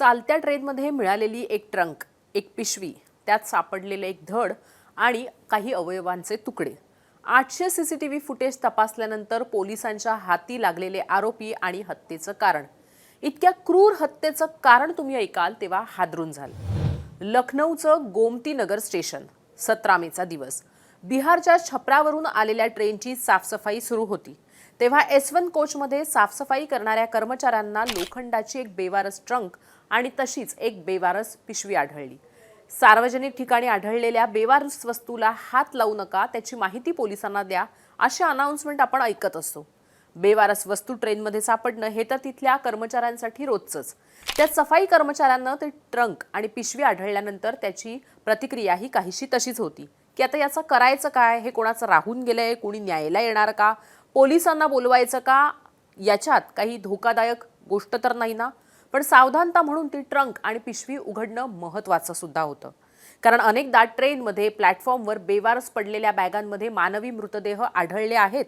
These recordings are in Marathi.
चालत्या ट्रेनमध्ये मिळालेली एक ट्रंक, एक पिशवी, त्यात सापडलेले एक धड आणि काही अवयवांचे तुकडे. 800 सीसीटीव्ही फुटेज तपासल्यानंतर पोलिसांच्या हाती लागलेले आरोपी आणि हत्येचं कारण. इतक्या क्रूर हत्येचं कारण तुम्ही ऐकाल तेव्हा हादरून जाल. लखनौचं गोमती नगर स्टेशन, 17 मेचा दिवस. बिहारच्या छपरावरून आलेल्या ट्रेनची साफसफाई सुरू होती तेव्हा S1 कोचमध्ये साफसफाई करणाऱ्या कर्मचाऱ्यांना लोखंडाची एक बेवारस ट्रंक आणि तशीच एक बेवारस पिशवी आढळली. सार्वजनिक ठिकाणी आढळलेल्या बेवारस वस्तूला हात लावू नका, त्याची माहिती पोलिसांना द्या, अशी अनाउन्समेंट आपण ऐकत असतो. बेवारस वस्तू ट्रेनमध्ये सापडणं हे तर तिथल्या कर्मचाऱ्यांसाठी रोजचंच. त्या सफाई कर्मचाऱ्यांना ते ट्रंक आणि पिशवी आढळल्यानंतर त्याची प्रतिक्रियाही काहीशी तशीच होती की आता याचं करायचं काय, हे कोणाचं राहून गेलंय, कोणी न्यायला येणार का, पोलिसांना बोलवायचं का, याच्यात काही धोकादायक गोष्ट तर नाही ना. पण सावधानता म्हणून ती ट्रंक आणि पिशवी उघडणं महत्त्वाचं सुद्धा होतं, कारण अनेकदा ट्रेनमध्ये प्लॅटफॉर्मवर बेवारस पडलेल्या बॅगांमध्ये मानवी मृतदेह आढळले आहेत.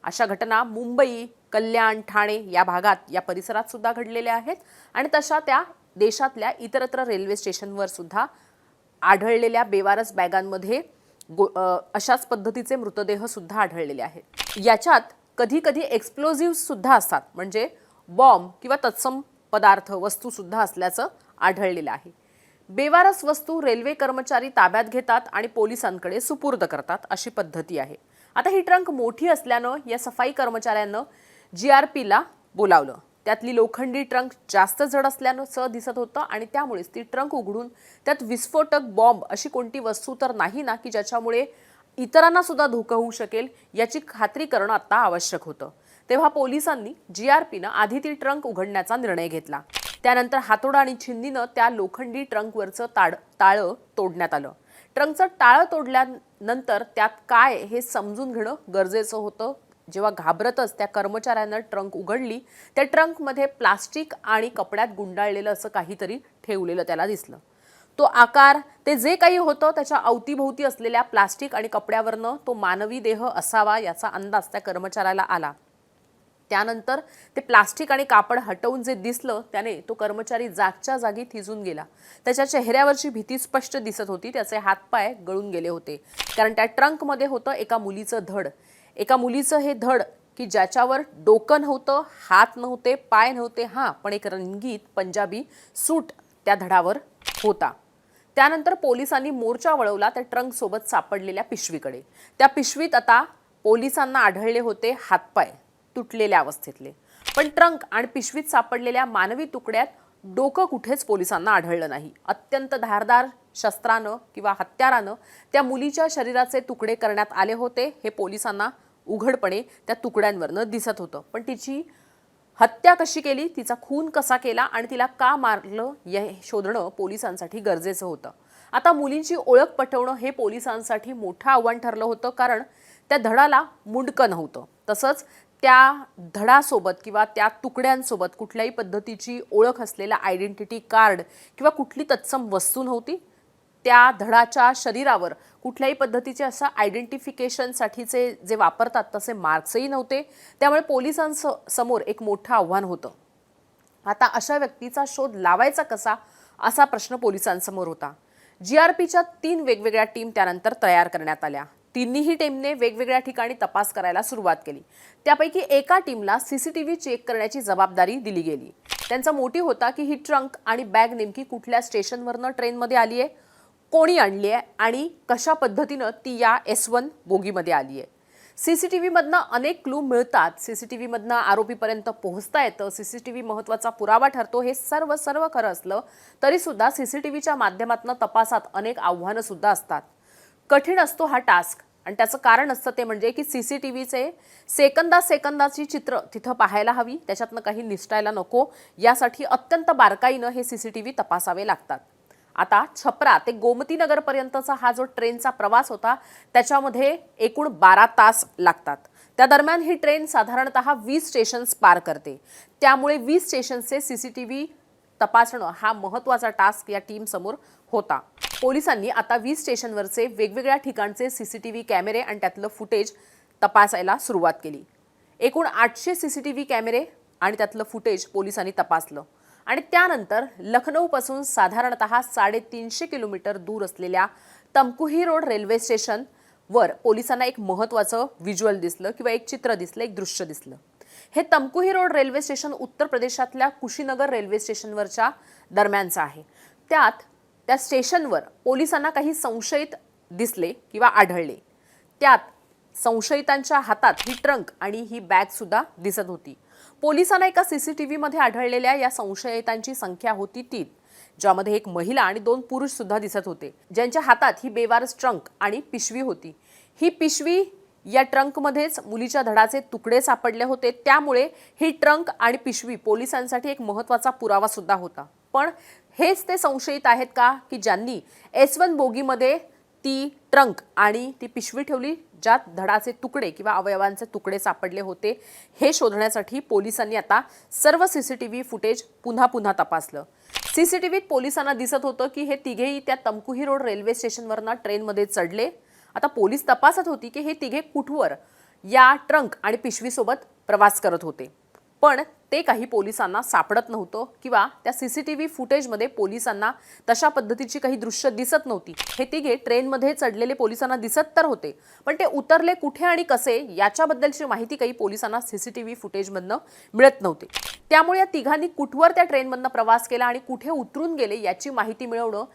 अशा घटना मुंबई, कल्याण, ठाणे या भागात, या परिसरात सुद्धा घडलेल्या आहेत आणि तशा त्या देशातल्या इतरत्र रेल्वे स्टेशनवर सुद्धा आढळलेल्या बेवारस बॅगांमध्ये अशाच पद्धतीचे मृतदेह सुद्धा आढळलेले आहेत. याच्यात कधी कधी एक्सप्लोजिव्ह सुद्धा असतात, म्हणजे बॉम्ब किंवा तत्सम पदार्थ, वस्तू सुद्धा असल्याचं आढळलेलं आहे. बेवारस वस्तू रेल्वे कर्मचारी ताब्यात घेतात आणि पोलिसांकडे सुपूर्द करतात, अशी पद्धती आहे. आता ही ट्रंक मोठी असल्यानं या सफाई कर्मचाऱ्यांनं GRPला बोलावलं. त्यातली लोखंडी ट्रंक जास्त जड असल्याचं दिसत होतं आणि त्यामुळेच ती ट्रंक उघडून त्यात विस्फोटक, बॉम्ब अशी कोणती वस्तू तर नाही ना की ज्याच्यामुळे इतरांना सुद्धा धोका होऊ शकेल, याची खात्री करणं आता आवश्यक होतं. तेव्हा पोलिसांनी GRPनं आधी ती ट्रंक उघडण्याचा निर्णय घेतला. त्यानंतर हातोडा आणि छिन्नीनं त्या लोखंडी ट्रंकवरचं टाळं तोडण्यात आलं. ट्रंकचं टाळं तोडल्यानंतर त्यात काय हे समजून घेणं गरजेचं होतं. जेव्हा घाबरतच त्या कर्मचाऱ्यानं ट्रंक उघडली, त्या ट्रंकमध्ये प्लास्टिक आणि कपड्यात गुंडाळलेलं असं काहीतरी ठेवलेलं त्याला दिसलं. तो आकार, ते जे काही होतं त्याच्या अवतीभोवती असलेल्या प्लास्टिक आणि कपड्यावरनं तो मानवी देह असावा याचा अंदाज त्या कर्मचाऱ्याला आला. त्यानंतर ते प्लास्टिक आणि कापड हटवून जे दिसलं त्याने तो कर्मचारी जागच्या जागी थिजून गेला. त्याच्या चेहऱ्यावरची भीती स्पष्ट दिसत होती. त्याचे हातपाय गळून गेले होते, कारण त्या ट्रंकमध्ये होतं एका मुलीचं धड. एका मुलीचं हे धड की ज्याच्यावर डोकं नव्हतं, हात नव्हते, पाय नव्हते, पण एक रंगीत पंजाबी सूट त्या धडावर होता. त्यानंतर पोलिसांनी मोर्चा वळवला त्या ट्रंक सोबत सापडलेल्या पिशवीकडे. त्या पिशवीत आता पोलिसांना आढळले होते हातपाय तुटलेल्या अवस्थेतले, पण ट्रंक आणि पिशवीत सापडलेल्या मानवी तुकड्यात डोकं कुठेच पोलिसांना आढळलं नाही. अत्यंत धारदार शस्त्रानं किंवा हत्यारानं त्या मुलीच्या शरीराचे तुकडे करण्यात आले होते, हे पोलिसांना उघडपणे त्या तुकड्यांवरनं दिसत होतं. पण तिची हत्या कशी केली, तिचा खून कसा केला आणि तिला का मारलं हे शोधणं पोलिसांसाठी गरजेचं होतं. आता मुलींची ओळख पटवणं हे पोलिसांसाठी मोठं आव्हान ठरलं होतं, कारण त्या धडाला मुंडकं नव्हतं. तसंच त्या धडासोबत किंवा त्या तुकड्यांसोबत कुठल्याही पद्धतीची ओळख असलेला आयडेंटिटी कार्ड किंवा कुठली तत्सम वस्तू नव्हती. त्या धडाच्या शरीरावर कुठल्याही पद्धतीचे असं आयडेंटिफिकेशनसाठीचे जे वापरतात तसे मार्क्सही नव्हते. त्यामुळे पोलिसांसमोर एक मोठं आव्हान होतं. आता अशा व्यक्तीचा शोध लावायचा कसा, असा प्रश्न पोलिसांसमोर होता. GRPच्या 3 वेगवेगळ्या टीम त्यानंतर तयार करण्यात आल्या. तिन्ही टीमने वेगवेगळ्या ठिकाणी तपास करायला सुरुवात केली. त्यापैकी एका टीमला CCTV चेक करण्याची जबाबदारी दिली गेली. त्यांचा मोटिव्ह होता की ही ट्रंक आणि बॅग नेमकी कुठल्या स्टेशनवरनं ट्रेनमध्ये आली आहे, कोणी आणली आहे आणि कशा पद्धतीनं ती या S1 बोगीमध्ये आली आहे. CCTVमधनं अनेक क्लू मिळतात, CCTVमधनं आरोपीपर्यंत पोहोचता येतं, CCTV महत्त्वाचा पुरावा ठरतो. हे सर्व खरं असलं तरीसुद्धा CCTVच्या माध्यमातून तपासात अनेक आव्हानं सुद्धा असतात. कठीण असतो हा टास्क आणि त्याचं कारण असतं ते म्हणजे की CCTVचे सेकंदाची चित्र तिथं पाहायला हवी, त्याच्यातनं काही निसटायला नको, यासाठी अत्यंत बारकाईनं हे CCTV तपासावे लागतात. आता छपरा ते गोमती नगरपर्यंतचा हा जो ट्रेनचा प्रवास होता त्याच्यामध्ये एकूण 12 तास लागतात. त्या दरम्यान ही ट्रेन साधारणतः 20 स्टेशन्स पार करते. त्यामुळे 20 स्टेशनचे CCTV तपासणं हा महत्त्वाचा टास्क या टीम समोर होता. पोलिसांनी आता 20 स्टेशनवरचे वेगवेगळ्या ठिकाणचे CCTV कॅमेरे आणि त्यातलं फुटेज तपासायला सुरुवात केली. एकूण 800 CCTV कॅमेरे आणि त्यातलं फुटेज पोलिसांनी तपासलं. आणि त्यानंतर लखनौपासून साधारणतः 350 किलोमीटर दूर असलेल्या तमकुही रोड रेल्वे स्टेशनवर पोलिसांना एक महत्त्वाचं व्हिज्युअल दिसलं किंवा एक चित्र दिसलं, एक दृश्य दिसलं। हे तमकुही रोड रेल्वे स्टेशन उत्तर प्रदेशातल्या कुशीनगर रेल्वे स्टेशनवरच्या दरम्यानचं आहे। त्या स्टेशनवर पोलिसांना काही संशयित दिसले किंवा आढळले। त्यात संशयितांच्या हातात ही ट्रंक आणि ही बॅग सुद्धा दिसत होती। पोलिसांना एका सीसीटीव्ही मध्ये आढळलेल्या या संशयितांची संख्या होती 3, ज्यामध्ये एक महिला आणि 2 पुरुष सुद्धा दिसत होते, ज्यांच्या हातात ही बेवारस ट्रंक आणि पिशवी होती। ही पिशवी या ट्रंकमध्येच मुलीच्या धडाचे तुकडे सापडले होते, त्यामुळे ही ट्रंक आणि पिशवी पोलिसांसाठी एक महत्त्वाचा पुरावा सुद्धा होता। पण हेच ते संशयित आहेत का की ज्यांनी S1 बोगीमध्ये ती ट्रंक आणि ती पिशवी ठेवली, ज्यात धडाचे तुकडे किंवा अवयवांचे तुकडे सापडले होते? हे शोधण्यासाठी पोलिसांनी आता सर्व सीसीटीव्ही फुटेज पुन्हा तपासलं। सीसीटीव्हीत पोलिसांना दिसत होतं की हे तिघेही त्या तमकुही रोड रेल्वे स्टेशनवरनं ट्रेनमध्ये चढले। आता पोलीस तपासत होती की हे तिघे कुठवर या ट्रंक आणि पिशवीसोबत प्रवास करत होते, पण ते काही पोलिसांना सापडत नव्हतं किंवा त्या सीसीटीव्ही फुटेजमध्ये पोलिसांना तशा पद्धतीची काही दृश्य दिसत नव्हती। हे तिघे ट्रेनमध्ये चढलेले पोलिसांना दिसत तर होते, पण ते उतरले कुठे आणि कसे याच्याबद्दलची माहिती काही पोलिसांना सीसीटीव्ही फुटेजमधनं मिळत नव्हती। त्यामुळे या तिघांनी कुठवर त्या ट्रेनमधनं प्रवास केला आणि कुठे उतरून गेले याची माहिती मिळवणं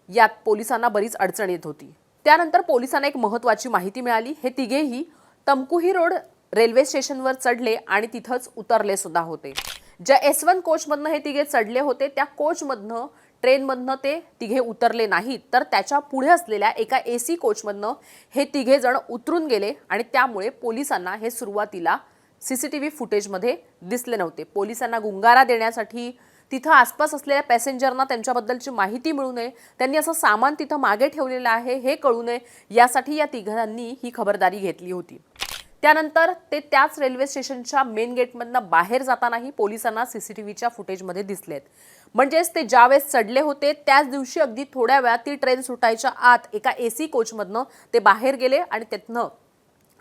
यात पोलिसांना बरीच अडचण येत होती। त्यानंतर पोलिसांना एक महत्त्वाची माहिती मिळाली। हे तिघेही तमकुही रोड रेल्वे स्टेशनवर चढले आणि तिथंच उतरले सुद्धा होते। ज्या S1 कोचमधनं हे तिघे चढले होते त्या कोचमधनं ट्रेनमधनं ते तिघे उतरले नाहीत, तर त्याच्या पुढे असलेल्या एका AC कोचमधनं हे तिघे जण उतरून गेले आणि त्यामुळे पोलिसांना हे सुरुवातीला सीसीटीव्ही फुटेजमध्ये दिसले नव्हते। पोलिसांना गुंगारा देण्यासाठी तिथं आसपास असलेल्या पॅसेंजरना त्यांच्याबद्दलची माहिती मिळू नये, त्यांनी असं सामान तिथं मागे ठेवलेलं आहे हे कळू नये, यासाठी या तिघांनी ही खबरदारी घेतली होती। त्यानंतर ते त्याच रेल्वे स्टेशनच्या मेन गेटमधनं बाहेर जातानाही पोलिसांना सीसीटीव्हीच्या फुटेजमध्ये दिसलेत। म्हणजेच ते ज्यावेळेस चढले होते त्याच दिवशी अगदी थोड्या वेळात ती ट्रेन सुटायच्या आत एका AC कोचमधनं ते बाहेर गेले आणि त्यातनं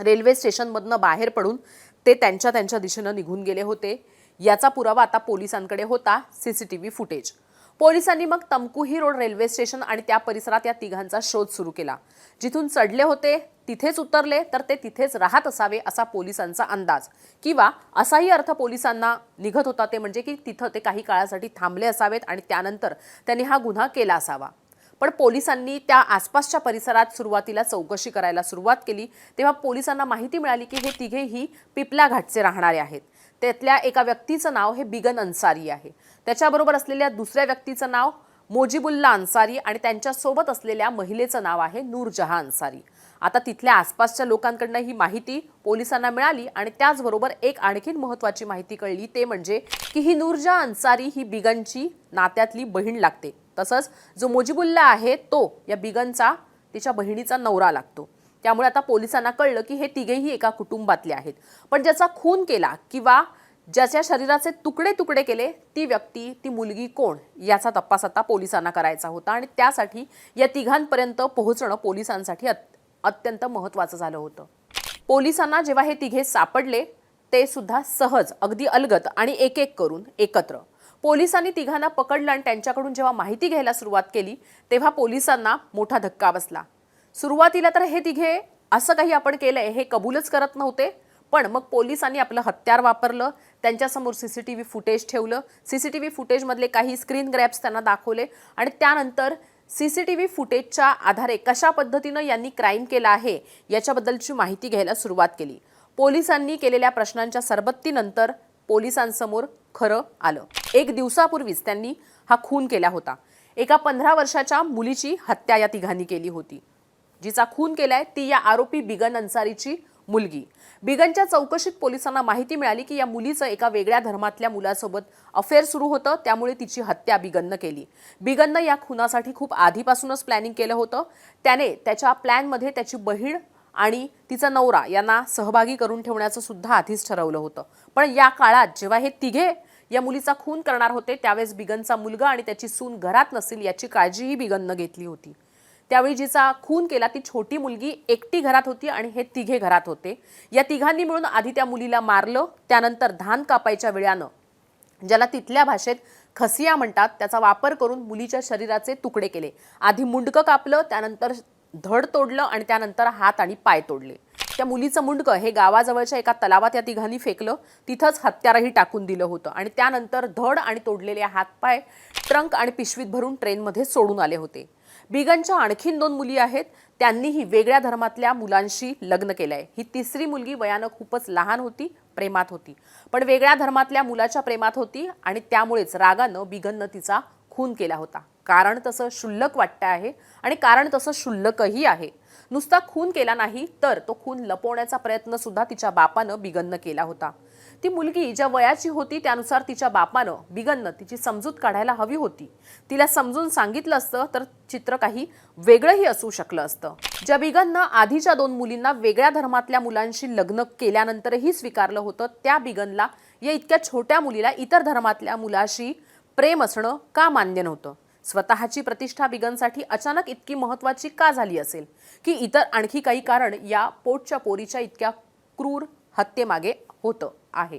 रेल्वे स्टेशनमधनं बाहेर पडून ते त्यांच्या दिशेनं निघून गेले होते। याचा पुरावा आता पोलिसांकडे होता, सीसीटीव्ही फुटेज। पोलिसांनी मग तमकुही रोड रेल्वे स्टेशन आणि त्या परिसरात या तिघांचा शोध सुरू केला। जिथून चढले होते तिथेच उतरले तर ते तिथेच राहत असावे असा पोलिसांचा अंदाज, किंवा असाही अर्थ पोलिसांना निघत होता ते म्हणजे की तिथं ते काही काळासाठी थांबले असावेत आणि त्यानंतर त्यांनी हा गुन्हा केला असावा। पण पोलिसांनी त्या आसपासच्या परिसरात सुरुवातीला चौकशी करायला सुरुवात केली, तेव्हा पोलिसांना माहिती मिळाली की हे तिघेही पिपला घाटचे राहणारे आहेत। त्यातल्या एका व्यक्तीचं नाव हे बिगन अन्सारी आहे, त्याच्याबरोबर असलेल्या दुसऱ्या व्यक्तीचं नाव मोजिबुल्ला अन्सारी आणि त्यांच्यासोबत असलेल्या महिलेचं नाव आहे नूरजहां अन्सारी। आता तिथल्या आसपासच्या लोकांकडनं ही माहिती पोलिसांना मिळाली आणि त्याचबरोबर एक आणखीन महत्त्वाची माहिती कळली, ते म्हणजे की ही नूरजहां अन्सारी ही बिगनची नात्यातली बहीण लागते। तसंच जो मोजिबुल्ला आहे तो या बिगनचा तिच्या बहिणीचा नवरा लागतो। त्यामुळे आता पोलिसांना कळलं की हे तिघेही एका कुटुंबातले आहेत, पण ज्याचा खून केला किंवा ज्याच्या शरीराचे तुकडे केले ती व्यक्ती, ती मुलगी कोण याचा तपास आता पोलिसांना करायचा होता आणि त्यासाठी या तिघांपर्यंत पोहोचणं पोलिसांसाठी अत्यंत महत्त्वाचं झालं होतं। पोलिसांना जेव्हा हे तिघे सापडले ते सुद्धा सहज, अगदी अलगद आणि एक करून एकत्र पोलिसांनी तिघांना पकडलं आणि त्यांच्याकडून जेव्हा माहिती घ्यायला सुरुवात केली तेव्हा पोलिसांना मोठा धक्का बसला। सुरुवातीला तर हे तिघे असं काही आपण केलंय हे कबूलच करत नव्हते, पण मग पोलिसांनी आपलं हत्यार वापरलं, त्यांच्यासमोर सीसीटीव्ही फुटेज ठेवलं, सीसीटीव्ही फुटेजमधले काही स्क्रीन ग्रॅब्स त्यांना दाखवले आणि त्यानंतर सीसीटीव्ही फुटेजच्या आधारे कशा पद्धतीनं यांनी क्राईम केला आहे याच्याबद्दलची माहिती घ्यायला सुरुवात केली। पोलिसांनी केलेल्या प्रश्नांच्या सरबत्तीनंतर पोलिसांसमोर खरं आलं। 1 दिवसापूर्वीच त्यांनी हा खून केला होता। एका 15 वर्षाच्या मुलीची हत्या या तिघांनी केली होती। जिचा खून केलाय ती या आरोपी बिगन अन्सारीची मुलगी। बिगनच्या चौकशीत पोलिसांना माहिती मिळाली की या मुलीचं एका वेगळ्या धर्मातल्या मुलासोबत अफेअर सुरू होतं, त्यामुळे तिची हत्या बिगननं केली। बिगननं या खुनासाठी खूप आधीपासूनच प्लॅनिंग केलं होतं। त्याने त्याच्या प्लॅनमध्ये त्याची बहीण आणि तिचा नवरा यांना सहभागी करून ठेवण्याचं सुद्धा आधीच ठरवलं होतं। पण या काळात जेव्हा हे तिघे या मुलीचा खून करणार होते त्यावेळेस बिगनचा मुलगा आणि त्याची सून घरात नसेल याची काळजीही बिगननं घेतली होती। त्यावेळी जिचा खून केला ती छोटी मुलगी एकटी घरात होती आणि हे तिघे घरात होते। या तिघांनी मिळून आधी त्या मुलीला मारलं, त्यानंतर धान कापायच्या वेळानं ज्याला तिथल्या भाषेत खसिया म्हणतात, त्याचा वापर करून मुलीच्या शरीराचे तुकडे केले. आधी मुंडकं कापलं, त्यानंतर धड तोडलं आणि त्यानंतर हात आणि पाय तोडले. त्या मुलीचं मुंडकं हे गावाजवळच्या एका तलावात या तिघांनी फेकलं. तिथंच हत्यारही टाकून दिलं होतं आणि त्यानंतर धड आणि तोडलेले हातपाय ट्रंक आणि पिशवीत भरून ट्रेनमध्ये सोडून आले होते. बिगनच्या आणखीन 2 मुली आहेत. त्यांनीही वेगळ्या धर्मातल्या मुलांशी लग्न केलंय. ही तिसरी मुलगी वयानं खूपच लहान होती, प्रेमात होती, पण वेगळ्या धर्मातल्या मुलाच्या प्रेमात होती आणि त्यामुळेच रागानं बिगननं तिचा खून केला होता. कारण तसं क्षुल्लक वाटतं आहे आणि कारण तसं क्षुल्लकही आहे. नुसता खून केला नाही, तर तो खून लपवण्याचा प्रयत्न सुद्धा तिच्या बापानं बिगननं केला होता. ती मुलगी ज्या वयाची होती त्यानुसार तिच्या बापानं बिगननं तिची समजूत काढायला हवी होती. तिला समजून सांगितलं असतं तर चित्र काही वेगळंही असू शकलं असतं. ज्या बिगननं आधीच्या 2 मुलींना वेगळ्या धर्मातल्या मुलांशी लग्न केल्यानंतरही स्वीकारलं होतं, त्या बिगनला या इतक्या छोट्या मुलीला इतर धर्मातल्या मुलाशी प्रेम असणं का मान्य नव्हतं? स्वतःची प्रतिष्ठा बिगनसाठी अचानक इतकी महत्त्वाची का झाली असेल, की इतर आणखी काही कारण या पोटच्या पोरीच्या इतक्या क्रूर हत्येमागे होतं आहे?